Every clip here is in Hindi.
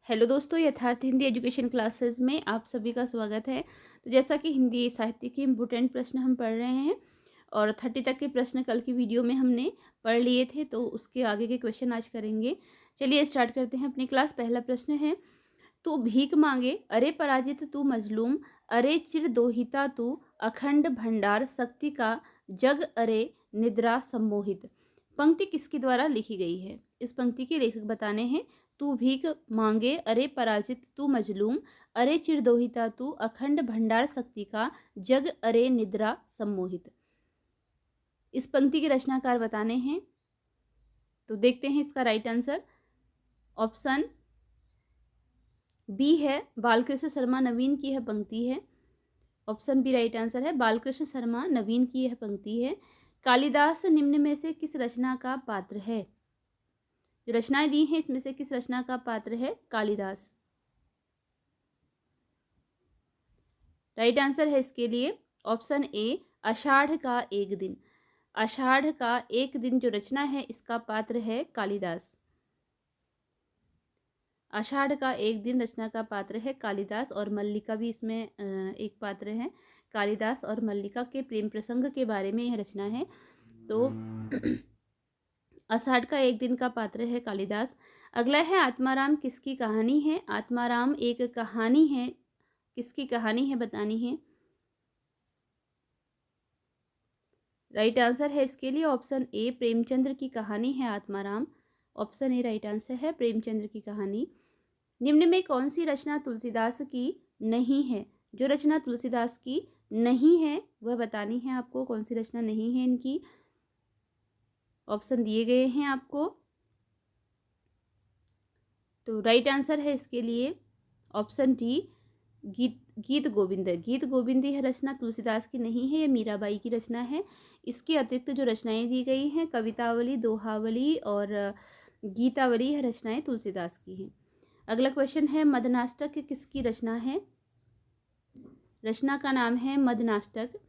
हेलो दोस्तों, यथार्थ हिंदी एजुकेशन क्लासेस में आप सभी का स्वागत है। तो जैसा कि हिंदी साहित्य के इम्पोर्टेंट प्रश्न हम पढ़ रहे हैं और 30 तक के प्रश्न कल की वीडियो में हमने पढ़ लिए थे, तो उसके आगे के क्वेश्चन आज करेंगे। चलिए स्टार्ट करते हैं अपनी क्लास। पहला प्रश्न है, तू भीख मांगे अरे पराजित तू मजलूम, अरे चिर दोहिता तू अखंड भंडार शक्ति का, जग अरे निद्रा सम्मोहित। पंक्ति किसके द्वारा लिखी गई है? इस पंक्ति के लेखक बताने हैं। तू भीख मांगे अरे पराजित तू मजलूम, अरे चिर दोहिता तू अखंड भंडार शक्ति का, जग अरे निद्रा सम्मोहित। इस पंक्ति के रचनाकार बताने हैं। तो देखते हैं इसका राइट आंसर। ऑप्शन बी है बालकृष्ण शर्मा नवीन की यह पंक्ति है। ऑप्शन बी राइट आंसर है, बालकृष्ण शर्मा नवीन की यह पंक्ति है। कालिदास निम्न में से किस रचना का पात्र है? जो रचनाएं दी हैं इसमें से किस रचना का पात्र है कालिदास? राइट आंसर है इसके लिए ऑप्शन ए, आषाढ़ का एक दिन। आषाढ़ का एक दिन जो रचना है इसका पात्र है कालिदास। आषाढ़ का एक दिन रचना का पात्र है कालिदास, और मल्लिका भी इसमें एक पात्र है। कालिदास और मल्लिका के प्रेम प्रसंग के बारे में यह रचना है। तो आषाढ़ का एक दिन का पात्र है कालिदास। अगला है, आत्माराम किसकी कहानी है? आत्माराम एक कहानी है, किसकी कहानी है बतानी है। राइट आंसर है इसके लिए ऑप्शन ए, प्रेमचंद्र की कहानी है Atmaram. Option A right answer है, प्रेमचंद्र की कहानी। निम्न में कौन सी रचना तुलसीदास की नहीं है? जो रचना तुलसीदास की नहीं है वह बतानी है आपको। कौन सी रचना नहीं है इनकी? ऑप्शन दिए गए हैं आपको। तो राइट आंसर है इसके लिए ऑप्शन डी, गीत गोविंद। गीत गोविंद यह रचना तुलसीदास की नहीं है, यह मीराबाई की रचना है। इसके अतिरिक्त जो रचनाएं दी गई हैं, कवितावली, दोहावली और गीतावली, यह रचनाएं तुलसीदास की हैं। अगला क्वेश्चन है, मदनाष्टक किसकी रचना है? रचना का नाम है मदनाष्टक।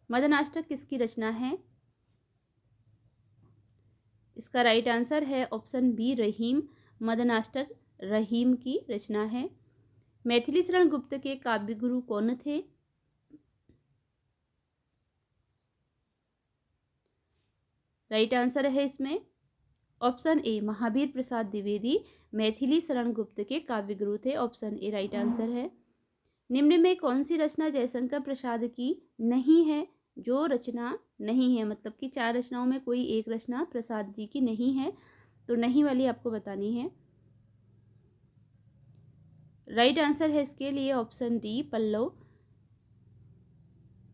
मदनाष्टक किसकी रचना है? इसका राइट आंसर है ऑप्शन बी, रहीम। मदनाष्टक रहीम की रचना है। मैथिली शरण गुप्त के काव्य गुरु कौन थे? राइट आंसर है इसमें ऑप्शन ए, महावीर प्रसाद द्विवेदी मैथिली शरण गुप्त के काव्य गुरु थे। ऑप्शन ए राइट आंसर है। निम्न में कौन सी रचना जयशंकर प्रसाद की नहीं है? जो रचना नहीं है, मतलब कि 4 रचनाओं में कोई एक रचना प्रसाद जी की नहीं है, तो नहीं वाली आपको बतानी है। राइट आंसर है इसके लिए option D, Pallava.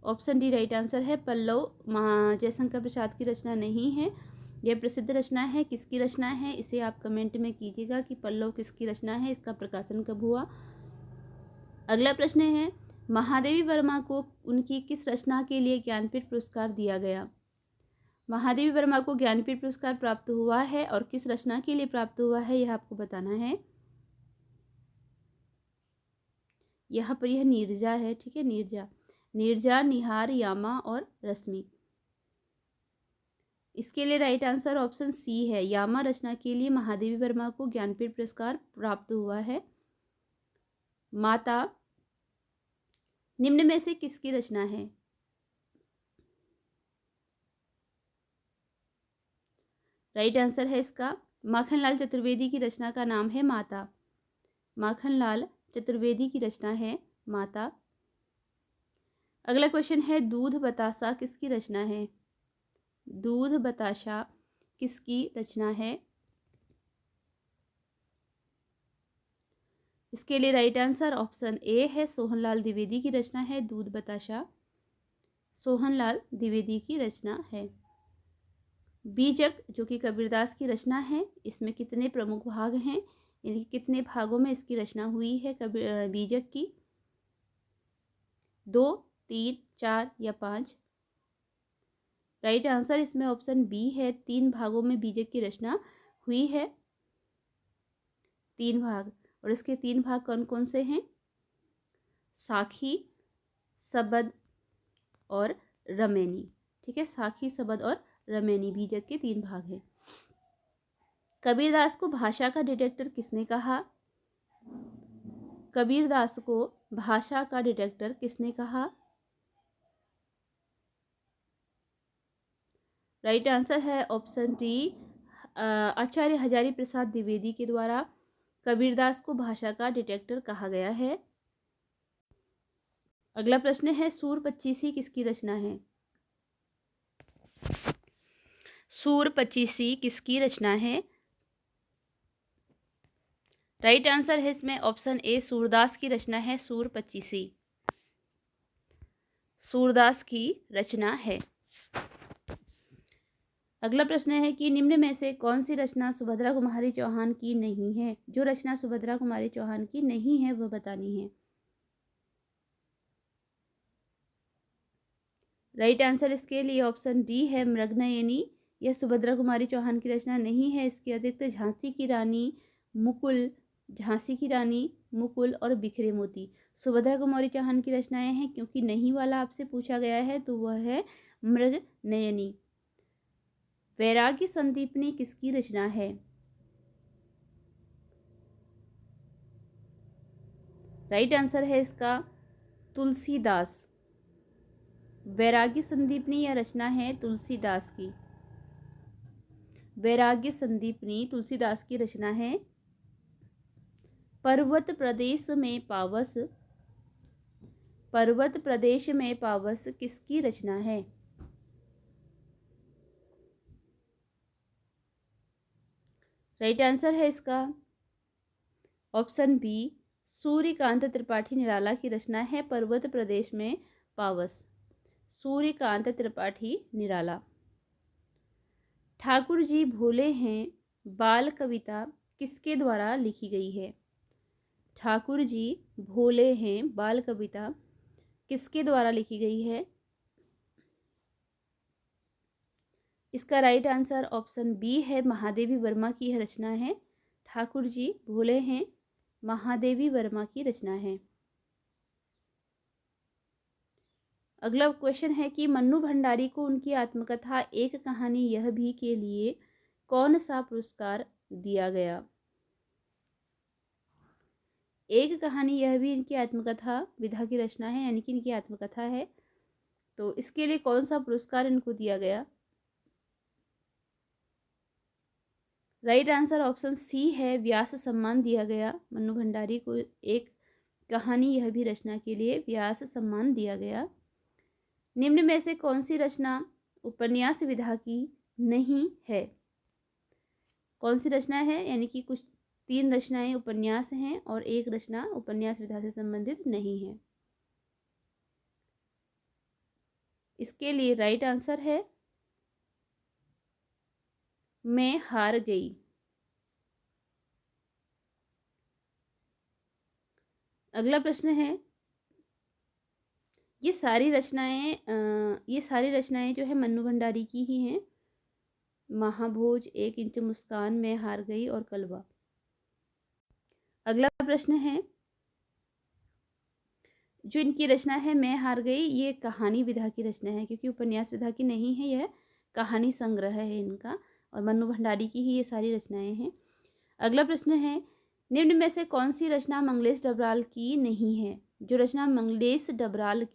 Option D right answer है, पल्लव जयशंकर प्रसाद की रचना नहीं है। यह प्रसिद्ध रचना है। किसकी रचना है इसे आप कमेंट में कीजिएगा कि पल्लव किसकी रचना है, इसका प्रकाशन कब हुआ। अगला प्रश्न है, महादेवी वर्मा को उनकी किस रचना के लिए ज्ञानपीठ पुरस्कार दिया गया? महादेवी वर्मा को ज्ञानपीठ पुरस्कार प्राप्त हुआ है और किस रचना के लिए प्राप्त हुआ है यह आपको बताना है। यहाँ पर यह नीरजा है, ठीक है, नीरजा। नीरजा, निहार, यामा और रश्मि। इसके लिए राइट आंसर ऑप्शन सी है, यामा रचना के लिए महादेवी वर्मा को ज्ञानपीठ पुरस्कार प्राप्त हुआ है। माता निम्न में से किसकी रचना है? राइट आंसर है इसका माखनलाल चतुर्वेदी की रचना का नाम है माता। माखनलाल चतुर्वेदी की रचना है माता। अगला क्वेश्चन है, दूध बतासा किसकी रचना है? दूध बताशा किसकी रचना है? इसके लिए राइट आंसर ऑप्शन ए है, सोहनलाल द्विवेदी की रचना है दूध बताशा। सोहनलाल द्विवेदी की रचना है। बीजक जो कि कबीरदास की रचना है, इसमें कितने प्रमुख भाग हैं? यानी कितने भागों में इसकी रचना हुई है बीजक की? 2, 3, 4 या 5? राइट आंसर इसमें ऑप्शन बी है, 3 भागों में बीजक की रचना हुई है। 3 भाग, और इसके 3 भाग कौन कौन से हैं? साखी, सबद और रमैनी। ठीक है, साखी, सबद और रमैनी बीजक के 3 भाग हैं। कबीरदास को भाषा का डिटेक्टर किसने कहा? कबीरदास को भाषा का डिटेक्टर किसने कहा? राइट आंसर है ऑप्शन डी, आचार्य हजारी प्रसाद द्विवेदी के द्वारा कबीरदास को भाषा का डिटेक्टर कहा गया है। अगला प्रश्न है, सूर पच्चीसी किसकी रचना है? सूर पच्चीसी किसकी रचना है? राइट आंसर है इसमें ऑप्शन ए, सूरदास की रचना है। सूर पच्चीसी सूरदास की रचना है। अगला प्रश्न है कि निम्न में से कौन सी रचना सुभद्रा कुमारी चौहान की नहीं है? जो रचना सुभद्रा कुमारी चौहान की नहीं है वह बतानी है। राइट आंसर इसके लिए ऑप्शन डी है, मृगनयनी। यह सुभद्रा कुमारी चौहान की रचना नहीं है। इसके अतिरिक्त झांसी की रानी, मुकुल, झांसी की रानी, मुकुल और बिखरे मोती सुभद्रा कुमारी चौहान की रचनाएं हैं। क्योंकि नहीं वाला आपसे पूछा गया है तो वह है मृगनयनी। वैराग्य संदीपनी किसकी रचना है? राइट आंसर है इसका तुलसीदास। वैराग्य संदीपनी यह रचना है तुलसीदास की। वैराग्य संदीपनी तुलसीदास की रचना है। पर्वत प्रदेश में पावस, पर्वत प्रदेश में पावस किसकी रचना है? राइट आंसर है इसका ऑप्शन बी, सूर्यकांत त्रिपाठी निराला की रचना है पर्वत प्रदेश में पावस। सूर्यकांत त्रिपाठी निराला। ठाकुर जी भोले हैं बाल कविता किसके द्वारा लिखी गई है? ठाकुर जी भोले हैं बाल कविता किसके द्वारा लिखी गई है? इसका राइट आंसर ऑप्शन बी है, महादेवी वर्मा की यह रचना है। ठाकुर जी भोले हैं महादेवी वर्मा की रचना है। अगला क्वेश्चन है कि मन्नू भंडारी को उनकी आत्मकथा एक कहानी यह भी के लिए कौन सा पुरस्कार दिया गया? एक कहानी यह भी इनकी आत्मकथा विधा की रचना है, यानी कि इनकी आत्मकथा है, तो इसके लिए कौन सा पुरस्कार इनको दिया गया? राइट आंसर ऑप्शन सी है, व्यास सम्मान दिया गया। मन्नू भंडारी को एक कहानी यह भी रचना के लिए व्यास सम्मान दिया गया। निम्न में से कौन सी रचना उपन्यास विधा की नहीं है? कौन सी रचना है, यानी कि कुछ 3 रचनाएं उपन्यास हैं और एक रचना उपन्यास विधा से संबंधित नहीं है। इसके लिए राइट आंसर है मैं हार गई। अगला प्रश्न है, ये सारी रचनाएं जो है मन्नू भंडारी की ही हैं। महाभोज, 1 इंच मुस्कान, मैं हार गई और कलवा। अगला प्रश्न है, जो इनकी रचना है मैं हार गई, ये कहानी विधा की रचना है, क्योंकि उपन्यास विधा की नहीं है, यह कहानी संग्रह है इनका, और मन्नू भंडारी की ही ये सारी रचनाएं हैं। अगला प्रश्न है, निम्न में से कौन सी रचना मंगलेश डबराल की नहीं है? जो रचना मंगलेश डबराल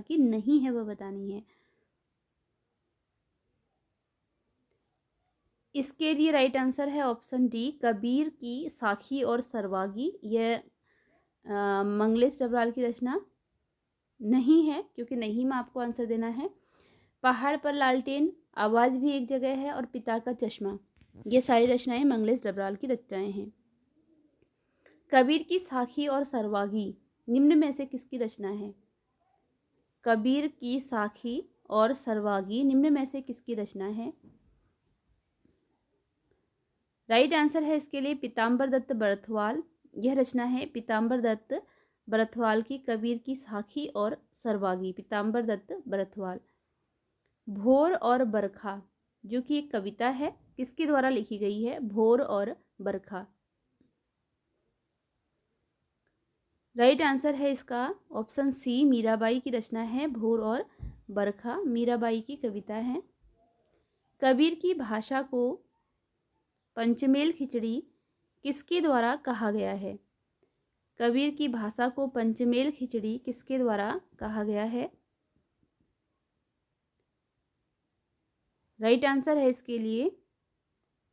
की नहीं है वह बतानी है। इसके लिए राइट आंसर है ऑप्शन डी, कबीर की साखी और सरवागी। यह मंगलेश डबराल की रचना नहीं है, क्योंकि नहीं में आपको आंसर देना है। पहाड़ पर लालटेन, आवाज़ भी एक जगह है और पिता का चश्मा, ये सारी रचनाएं मंगलेश डबराल की रचनाएं हैं। कबीर की साखी और सरवागी निम्न में से किसकी रचना है? कबीर की साखी और सरवागी निम्न में से किसकी रचना है? राइट आंसर है इसके लिए पीताम्बर दत्त बरथवाल। यह रचना है पीताम्बर दत्त बरथवाल की, कबीर की साखी और सरवागी, पीताम्बर दत्त बरथवाल। भोर और बरखा जो कि एक कविता है, किसके द्वारा लिखी गई है? भोर और बरखा। राइट आंसर है इसका ऑप्शन सी, मीराबाई की रचना है भोर और बरखा, मीराबाई की कविता है। कबीर की भाषा को पंचमेल खिचड़ी किसके द्वारा कहा गया है? कबीर की भाषा को पंचमेल खिचड़ी किसके द्वारा कहा गया है? राइट आंसर है इसके लिए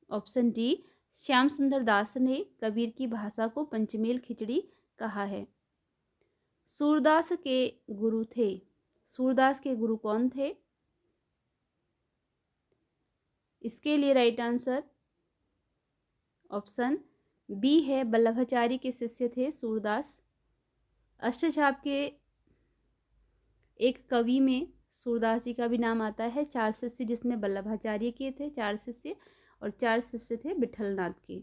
ऑप्शन डी, श्याम सुंदर दास ने कबीर की भाषा को पंचमेल खिचड़ी कहा है। सूरदास के गुरु थे। सूरदास के गुरु कौन थे? इसके लिए राइट आंसर ऑप्शन बी है, वल्लभाचार्य के शिष्य थे सूरदास। अष्टछाप के एक कवि में सूरदास जी का भी नाम आता है। 4 शिष्य जिसमें वल्लभाचार्य के थे 4 शिष्य, और 4 शिष्य थे विठलनाथ के।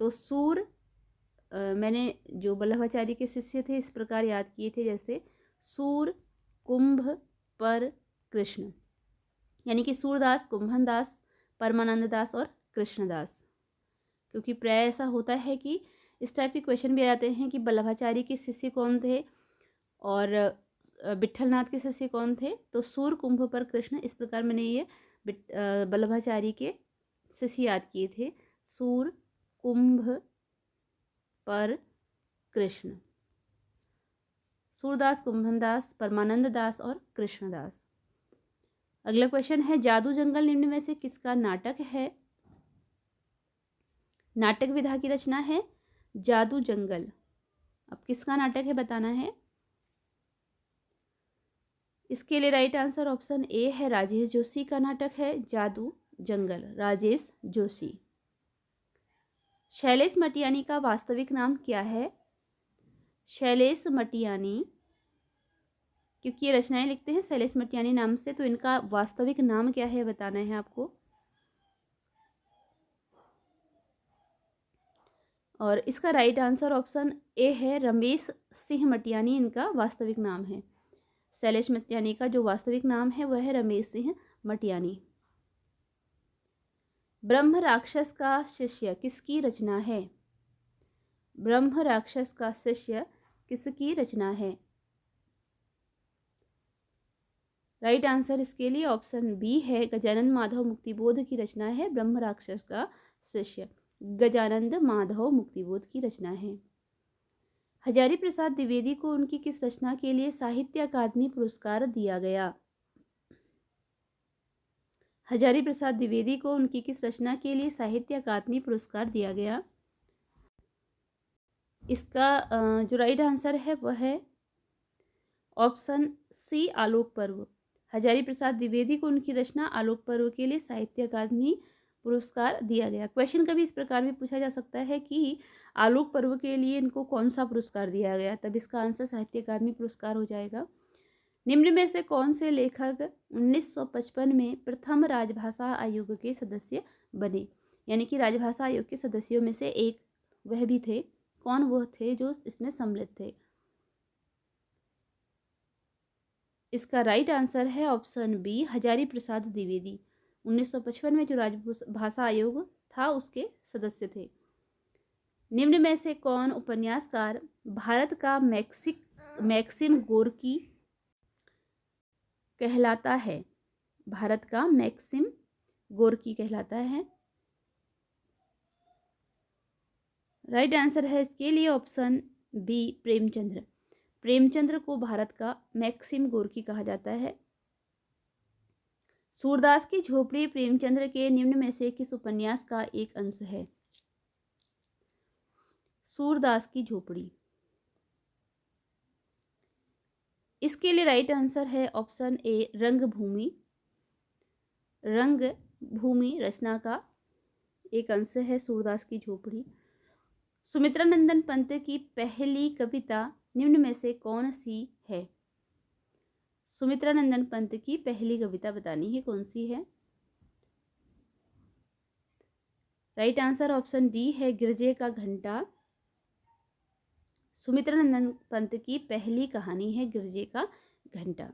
तो मैंने जो वल्लभाचार्य के शिष्य थे इस प्रकार याद किए थे, जैसे सूर, कुंभ, पर, कृष्ण, यानी कि सूरदास, कुंभनदास, परमानंद दास और कृष्णदास। क्योंकि प्राय ऐसा होता है कि इस टाइप के क्वेश्चन भी आते हैं कि वल्लभाचार्य के शिष्य कौन थे और विठलनाथ के शिष्य कौन थे। तो सूर, कुंभ, पर, कृष्ण, इस प्रकार मैंने ये वल्लभाचार्य के शिष्य याद किए थे। सूर, कुंभ, पर, कृष्ण। सूरदास, कुंभनदास, परमानंद दास और कृष्णदास। अगला क्वेश्चन है, जादू जंगल निम्न में से किसका नाटक है? नाटक विधा की रचना है जादू जंगल। अब किसका नाटक है बताना है। इसके लिए राइट आंसर ऑप्शन ए है, राजेश जोशी का नाटक है जादू जंगल, राजेश जोशी। शैलेश मटियानी का वास्तविक नाम क्या है? शैलेश मटियानी, क्योंकि ये रचनाएं लिखते हैं शैलेश मटियानी नाम से, तो इनका वास्तविक नाम क्या है बताना है आपको। और इसका राइट आंसर ऑप्शन ए है, रमेश सिंह मटियानी इनका वास्तविक नाम है। शैलेश मटियानी का जो वास्तविक नाम है वह है रमेश सिंह मटियानी। ब्रह्म राक्षस का शिष्य किसकी रचना है? ब्रह्म राक्षस का शिष्य किसकी रचना है? राइट आंसर इसके लिए ऑप्शन बी है, गजानन माधव मुक्तिबोध की रचना है ब्रह्म राक्षस का शिष्य। गजानंद माधव मुक्तिबोध की रचना है। हजारी प्रसाद द्विवेदी को उनकी किस रचना के लिए साहित्य अकादमी पुरस्कार दिया गया? हजारी प्रसाद द्विवेदी को उनकी किस रचना के लिए साहित्य अकादमी पुरस्कार दिया गया? इसका जो राइट आंसर है वह है ऑप्शन सी, आलोक पर्व। हजारी प्रसाद द्विवेदी को उनकी रचना आलोक पर्व के लिए साहित्य अकादमी पुरस्कार दिया गया। क्वेश्चन कभी इस प्रकार भी पूछा जा सकता है कि आलोक पर्व के लिए इनको कौन सा पुरस्कार दिया गया, तब इसका आंसर साहित्य अकादमी पुरस्कार हो जाएगा। निम्न में से कौन से लेखक 1955 में प्रथम राजभाषा आयोग के सदस्य बने? यानी कि राजभाषा आयोग के सदस्यों में से एक वह भी थे। कौन वो थे जो इसमें सम्मिलित थे? इसका राइट आंसर है ऑप्शन बी, हजारी प्रसाद द्विवेदी। 1955 में जो राजभाषा आयोग था उसके सदस्य थे। निम्न में से कौन उपन्यासकार भारत का मैक्सिम गोर्की कहलाता है? भारत का मैक्सिम गोर्की कहलाता है। राइट आंसर है इसके लिए ऑप्शन बी, प्रेमचंद्र। प्रेमचंद्र को भारत का मैक्सिम गोर्की कहा जाता है। सूरदास की झोपड़ी प्रेमचंद्र के निम्न में से किस उपन्यास का एक अंश है? सूरदास की झोपड़ी, इसके लिए राइट आंसर है ऑप्शन ए, रंगभूमि। रंगभूमि रचना का एक अंश है सूरदास की झोपड़ी। सुमित्रा नंदन पंत की पहली कविता निम्न में से कौन सी है? सुमित्रा नंदन पंत की पहली कविता बतानी है कौन सी है। राइट आंसर ऑप्शन डी है, गिरजे का घंटा। सुमित्रा नंदन पंत की पहली कहानी है गिरजे का घंटा।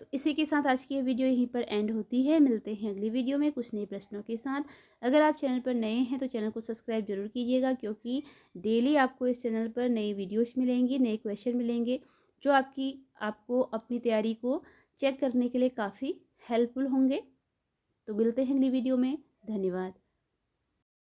तो इसी के साथ आज की ये वीडियो यहीं पर एंड होती है। मिलते हैं अगली वीडियो में कुछ नए प्रश्नों के साथ। अगर आप चैनल पर नए हैं तो चैनल को सब्सक्राइब जरूर कीजिएगा, क्योंकि डेली आपको इस चैनल पर नई वीडियोस मिलेंगी, नए क्वेश्चन मिलेंगे जो आपको अपनी तैयारी को चेक करने के लिए काफ़ी हेल्पफुल होंगे। तो मिलते हैं अगली वीडियो में। धन्यवाद।